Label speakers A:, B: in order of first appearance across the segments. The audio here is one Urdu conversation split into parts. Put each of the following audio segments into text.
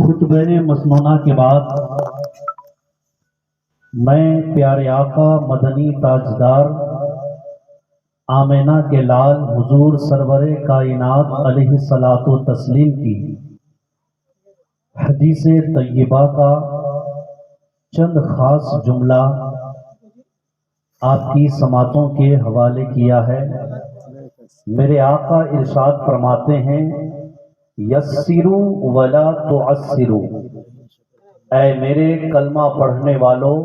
A: خطبہ مسنونہ کے بعد میں پیارے آقا مدنی تاجدار آمینہ کے لال حضور سرور کائنات علیہ الصلاۃ والتسلیم کی حدیث طیبہ کا چند خاص جملہ آپ کی سماعتوں کے حوالے کیا ہے۔ میرے آقا ارشاد فرماتے ہیں، یسروا ولا تعسروا، اے میرے کلمہ پڑھنے والوں،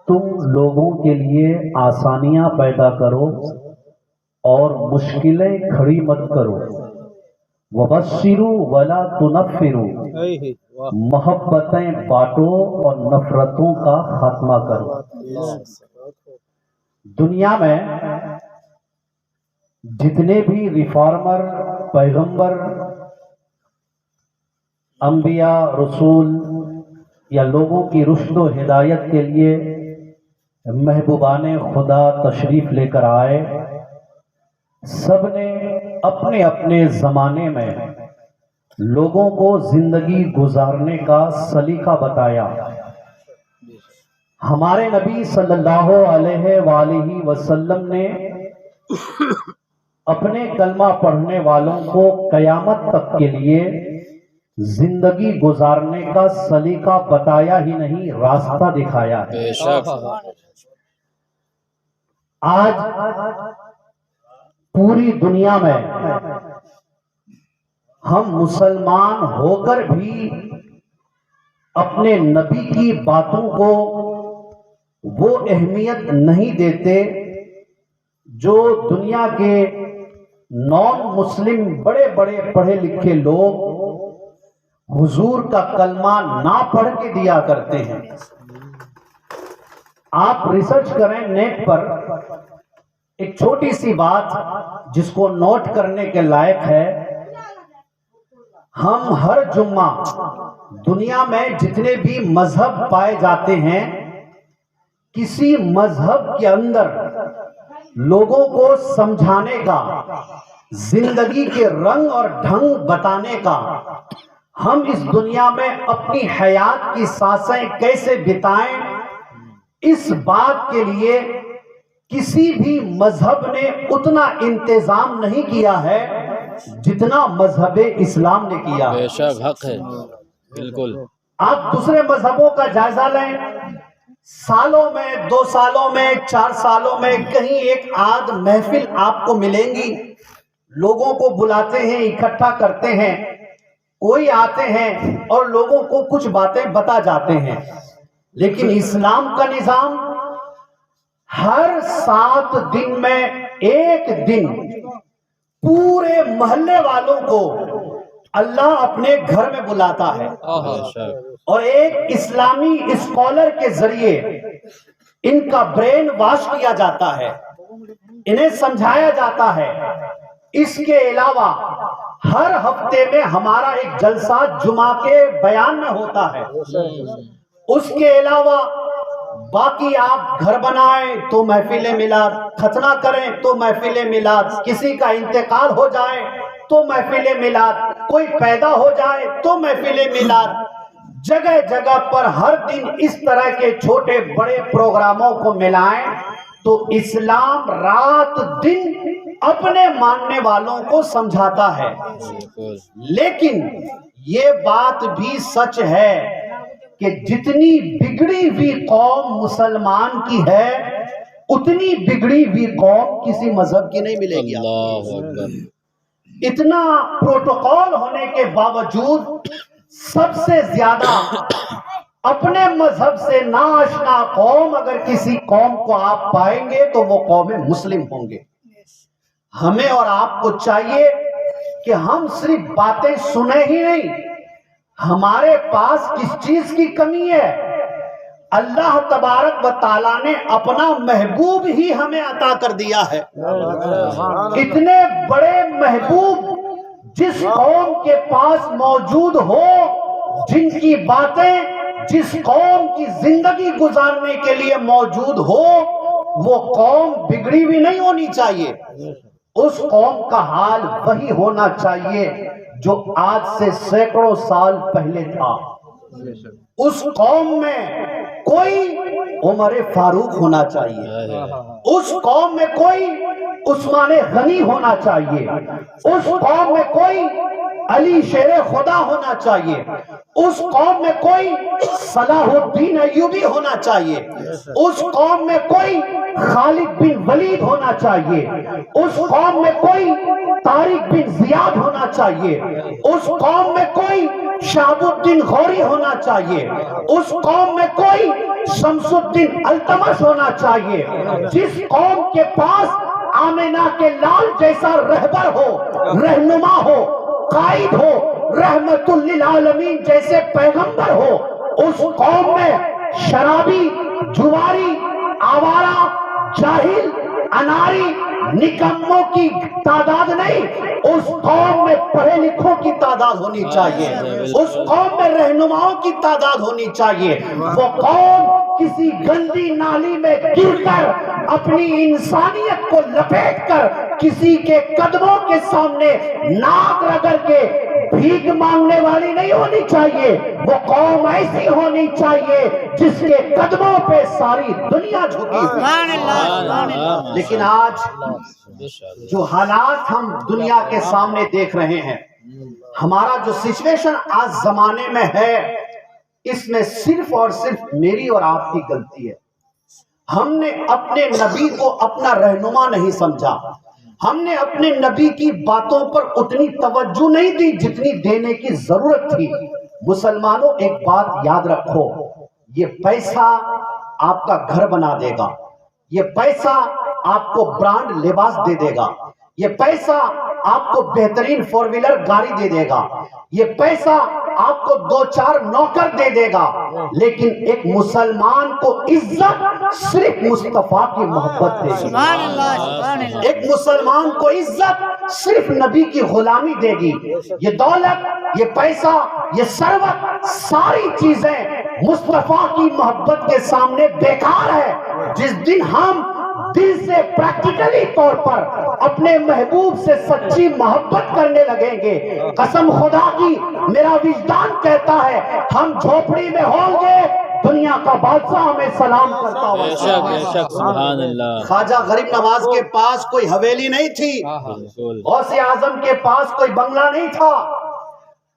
A: تم لوگوں کے لیے آسانیاں پیدا کرو اور مشکلیں کھڑی مت کرو۔ وبشروا ولا تنفروا، محبتیں بانٹو اور نفرتوں کا خاتمہ کرو۔ دنیا میں جتنے بھی ریفارمر، پیغمبر، انبیاء، رسول یا لوگوں کی رشد و ہدایت کے لیے محبوبان خدا تشریف لے کر آئے، سب نے اپنے اپنے زمانے میں لوگوں کو زندگی گزارنے کا سلیقہ بتایا۔ ہمارے نبی صلی اللہ علیہ وآلہ وسلم نے اپنے کلمہ پڑھنے والوں کو قیامت تک کے لیے زندگی گزارنے کا سلیقہ بتایا ہی نہیں، راستہ دکھایا ہے۔ آج پوری دنیا میں ہم مسلمان ہو کر بھی اپنے نبی کی باتوں کو وہ اہمیت نہیں دیتے جو دنیا کے نان مسلم بڑے بڑے پڑھے لکھے لوگ حضور کا کلمہ نہ پڑھ کے دیا کرتے ہیں۔ آپ ریسرچ کریں نیٹ پر، ایک چھوٹی سی بات جس کو نوٹ کرنے کے لائق ہے، ہم ہر جمعہ دنیا میں جتنے بھی مذہب پائے جاتے ہیں، کسی مذہب کے اندر لوگوں کو سمجھانے کا، زندگی کے رنگ اور ڈھنگ بتانے کا، ہم اس دنیا میں اپنی حیات کی سانسیں کیسے بتائیں، اس بات کے لیے کسی بھی مذہب نے اتنا انتظام نہیں کیا ہے جتنا مذہب اسلام نے کیا۔
B: بے شک حق ہے، بالکل۔
A: آپ دوسرے مذہبوں کا جائزہ لیں، سالوں میں، 2 سالوں میں، 4 سالوں میں کہیں ایک آدھ محفل آپ کو ملیں گی، لوگوں کو بلاتے ہیں، اکٹھا کرتے ہیں، کوئی آتے ہیں اور لوگوں کو کچھ باتیں بتا جاتے ہیں۔ لیکن اسلام کا نظام ہر 7 دن میں ایک دن پورے محلے والوں کو اللہ اپنے گھر میں بلاتا ہے، اور ایک اسلامی اسکالر کے ذریعے ان کا برین واش کیا جاتا ہے، انہیں سمجھایا جاتا ہے۔ اس کے علاوہ ہر ہفتے میں ہمارا ایک جلسہ جمعہ کے بیان میں ہوتا ہے۔ اس کے علاوہ باقی آپ گھر بنائیں تو محفل میلاد، ختنہ کریں تو محفل میلاد، کسی کا انتقال ہو جائے تو محفل میلاد، کوئی پیدا ہو جائے تو محفل میلاد، جگہ جگہ پر ہر دن اس طرح کے چھوٹے بڑے پروگراموں کو ملائیں تو اسلام رات دن اپنے ماننے والوں کو سمجھاتا ہے۔ لیکن یہ بات بھی سچ ہے کہ جتنی بگڑی ہوئی قوم مسلمان کی ہے، اتنی بگڑی ہوئی قوم کسی مذہب کی نہیں ملے گی۔
B: اللہ اکبر۔
A: اتنا پروٹوکول ہونے کے باوجود سب سے زیادہ اپنے مذہب سے ناآشنا قوم اگر کسی قوم کو آپ پائیں گے تو وہ قوم مسلم ہوں گے۔ ہمیں اور آپ کو چاہیے کہ ہم صرف باتیں سنیں ہی نہیں، ہمارے پاس کس چیز کی کمی ہے؟ اللہ تبارک و تعالیٰ نے اپنا محبوب ہی ہمیں عطا کر دیا ہے۔ اتنے بڑے محبوب جس قوم کے پاس موجود ہو، جن کی باتیں جس قوم کی زندگی گزارنے کے لیے موجود ہو، وہ قوم بگڑی بھی نہیں ہونی چاہیے، اس قوم کا حال وہی ہونا چاہیے جو آج سے سینکڑوں سال پہلے تھا۔ اس قوم میں کوئی عمر فاروق ہونا چاہیے، اس قوم میں کوئی عثمان غنی ہونا چاہیے، اس قوم میں کوئی علی شیر خدا ہونا چاہیے، اس قوم میں کوئی صلاح الدین ایوبی ہونا چاہیے، اس قوم میں کوئی خالد بن ولید ہونا چاہیے، اس قوم میں کوئی طارق بن زیاد ہونا چاہیے، اس قوم میں کوئی شہاب الدین غوری ہونا چاہیے، اس قوم میں کوئی شمس الدین التمش ہونا چاہیے۔ جس قوم کے پاس آمنہ کے لال جیسا رہبر ہو، رہنما ہو، قائد ہو، رحمت للعالمین جیسے پیغمبر ہو، اس قوم میں شرابی، جواری، آوارہ، جاہل، اناری، نکموں کی تعداد نہیں، اس قوم میں پڑھے لکھوں کی تعداد ہونی چاہیے، اس قوم میں رہنماؤں کی تعداد ہونی چاہیے۔ وہ قوم کسی گندی نالی میں گر کر اپنی انسانیت کو لپیٹ کر کسی کے قدموں کے سامنے ناک رگڑ کے بھیک مانگنے والی نہیں ہونی چاہیے۔ وہ قوم ایسی ہونی چاہیے جس کے قدموں پہ ساری دنیا جھکی ہوئی۔ لیکن آج جو حالات ہم دنیا کے سامنے دیکھ رہے ہیں، ہمارا جو سچویشن آج زمانے میں ہے، اس میں صرف اور صرف میری اور آپ کی غلطی ہے۔ ہم نے اپنے نبی کو اپنا رہنما نہیں سمجھا، ہم نے اپنے نبی کی باتوں پر اتنی توجہ نہیں دی جتنی دینے کی ضرورت تھی۔ مسلمانوں ایک بات یاد رکھو، یہ پیسہ آپ کا گھر بنا دے گا، یہ پیسہ آپ کو برانڈ لباس دے دے گا، یہ پیسہ آپ کو بہترین فور ویلر گاڑی دے دے گا، یہ پیسہ آپ کو 2-4 نوکر دے دے گا، لیکن ایک مسلمان کو عزت صرف مصطفیٰ کی محبت دے گی۔ ایک مسلمان کو عزت صرف نبی کی غلامی دے گی۔ یہ دولت، یہ پیسہ، یہ ثروت، ساری چیزیں مصطفیٰ کی محبت کے سامنے بیکار ہے۔ جس دن ہم دل سے پریکٹیکلی طور پر اپنے محبوب سے سچی محبت کرنے لگیں گے، قسم خدا کی میرا وجدان کہتا ہے ہم جھوپڑی میں ہوں گے، دنیا کا بادشاہ ہمیں سلام کرتا
B: بے شک بے شک، سبحان اللہ۔
A: خواجہ غریب نواز کے پاس کوئی حویلی نہیں تھی، غوث اعظم کے پاس کوئی بنگلہ نہیں تھا،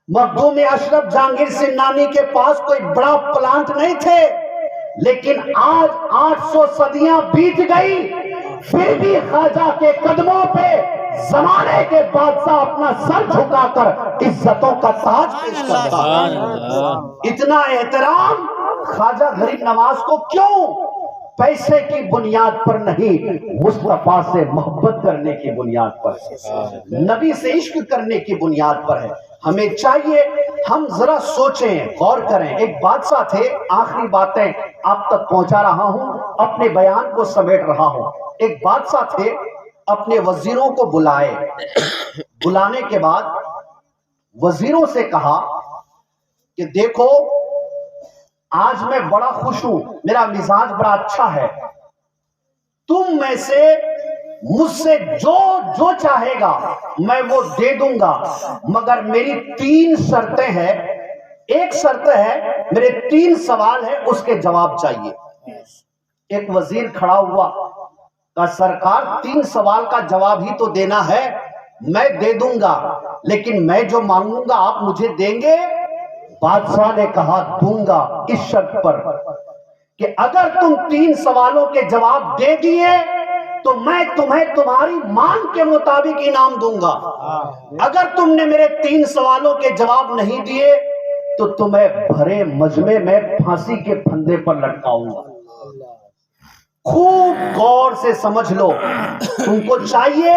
A: مخدوم اشرف جہانگیر سنانی کے پاس کوئی بڑا پلانٹ نہیں تھے، لیکن آج 800 صدیاں بیت گئی، پھر بھی خواجہ کے قدموں پہ زمانے کے بادشاہ اپنا سر جھکا کر عزتوں کا تاج پیش کرتا ہے۔ اتنا احترام خواجہ غریب نواز کو کیوں؟ پیسے کی بنیاد پر نہیں، مصطفیٰ سے محبت کرنے کی بنیاد پر ہے، نبی سے عشق کرنے کی بنیاد پر ہے۔ ہمیں چاہیے ہم ذرا سوچیں، غور کریں۔ ایک بادشاہ تھے، آخری باتیں آپ تک پہنچا رہا ہوں، اپنے بیان کو سمیٹ رہا ہوں۔ ایک بادشاہ تھے، اپنے وزیروں کو بلائے، بلانے کے بعد وزیروں سے کہا کہ دیکھو آج میں بڑا خوش ہوں، میرا مزاج بڑا اچھا ہے، تم میں سے مجھ سے جو چاہے گا میں وہ دے دوں گا، مگر میری 3 شرطیں ہیں۔ ایک شرط ہے، میرے 3 سوال ہیں، اس کے جواب چاہیے۔ ایک وزیر کھڑا ہوا، کہا سرکار 3 سوال کا جواب ہی تو دینا ہے، میں دے دوں گا، لیکن میں جو مانگوں گا آپ مجھے دیں گے؟ بادشاہ نے کہا دوں گا، اس شرط پر کہ اگر تم 3 سوالوں کے جواب دے دیے تو میں تمہیں تمہاری مانگ کے مطابق انعام دوں گا، اگر تم نے میرے 3 سوالوں کے جواب نہیں دیے تو تمہیں بھرے مجمع میں پھانسی کے پھندے پر لٹکاؤں گا۔ خوب غور سے سمجھ لو، تم کو چاہیے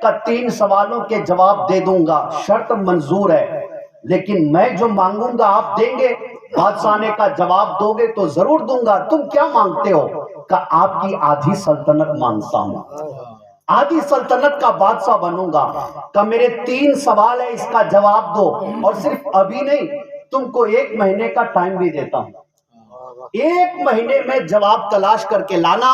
A: کہ 3 سوالوں کے جواب دے دوں گا، شرط منظور ہے، لیکن میں جو مانگوں گا آپ دیں گے؟ بادشاہ نے کہا جواب دو گے تو ضرور دوں گا، تم کیا مانگتے ہو؟ کہ آپ کی آدھی سلطنت مانگتا ہوں، آدھی سلطنت کا بادشاہ بنوں گا۔ کہ میرے 3 سوال ہے، اس کا جواب دو، اور صرف ابھی نہیں، تم کو 1 مہینے کا ٹائم بھی دیتا ہوں، 1 مہینے میں جواب تلاش کر کے لانا،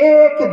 A: 1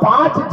A: 5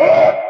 A: 1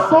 A: 100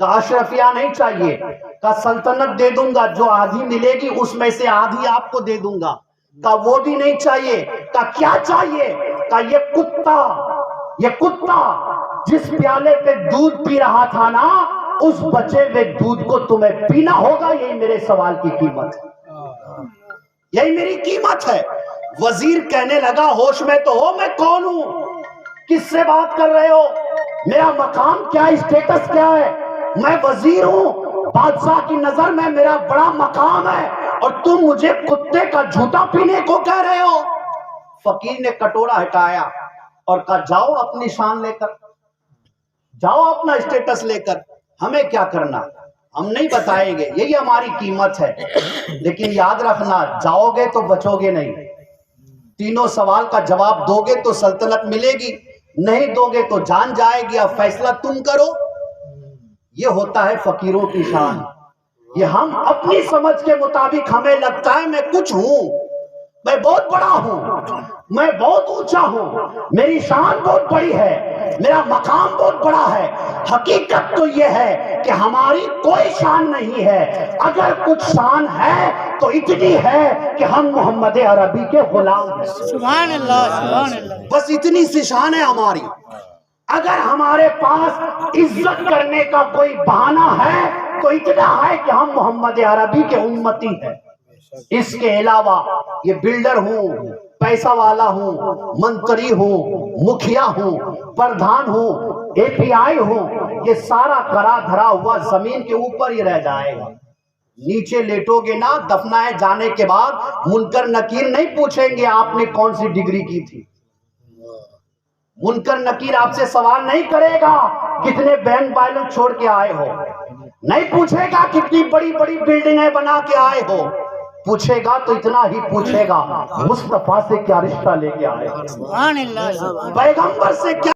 A: کا اشرفیہ نہیں چاہیے، کا سلطنت دے دوں گا، جو آدھی ملے گی اس میں سے آدھی آپ کو دے دوں گا، کا وہ بھی نہیں چاہیے، کا کیا چاہیے، کا یہ کتا جس پیالے پہ دودھ پی رہا تھا نا، اس بچے ہوئے دودھ کو تمہیں پینا ہوگا، یہی میرے سوال کی قیمت ہے، یہی میری قیمت ہے۔ وزیر کہنے لگا ہوش میں تو ہو، میں کون ہوں، کس سے بات کر رہے ہو، میرا مقام کیا، اسٹیٹس کیا ہے، میں وزیر ہوں، بادشاہ کی نظر میں میرا بڑا مقام ہے، اور تم مجھے کتے کا جھوٹا پینے کو کہہ رہے ہو۔ فقیر نے کٹورا ہٹایا اور کہا جاؤ اپنی شان لے کر، جاؤ اپنا اسٹیٹس لے کر، ہمیں کیا کرنا، ہم نہیں بتائیں گے، یہی ہماری قیمت ہے، لیکن یاد رکھنا جاؤ گے تو بچو گے نہیں، تینوں سوال کا جواب دو گے تو سلطنت ملے گی، نہیں دو گے تو جان جائے گی، اب فیصلہ تم کرو۔ یہ ہوتا ہے فقیروں کی شان، یہ ہم اپنی سمجھ کے مطابق ہمیں لگتا ہے میں کچھ ہوں، میں بہت بڑا ہوں، میں بہت اونچا ہوں، میری شان بہت بڑی ہے، میرا مقام بہت بڑا ہے۔ حقیقت تو یہ ہے کہ ہماری کوئی شان نہیں ہے، اگر کچھ شان ہے تو اتنی ہے کہ ہم محمد عربی کے غلام ہیں،
C: سبحان اللہ، سبحان اللہ۔
A: بس اتنی سی شان ہے ہماری۔ اگر ہمارے پاس عزت کرنے کا کوئی بہانہ ہے تو اتنا ہے کہ ہم محمد عربی کے امتی ہیں، اس کے علاوہ یہ بلڈر ہوں، پیسہ والا ہوں، منتری ہوں، مکھیا ہوں، پردھان ہوں، اے پی آئی ہوں، یہ سارا کرا دھرا ہوا زمین کے اوپر ہی رہ جائے گا، نیچے لیٹو گے نا، دفنائے جانے کے بعد منکر نکیر نہیں پوچھیں گے آپ نے کون سی ڈگری کی تھی، منکر نکیر آپ سے سوال نہیں کرے گا کتنے بینک بیلنس چھوڑ کے آئے ہو، نہیں پوچھے گا کتنی بڑی بڑی بلڈنگیں بنا کے آئے ہو، پوچھے گا تو اتنا ہی پوچھے گا مصطفیٰ سے کیا رشتہ لے کے آئے ہو،
C: سبحان اللہ،
A: پیغمبر سے کیا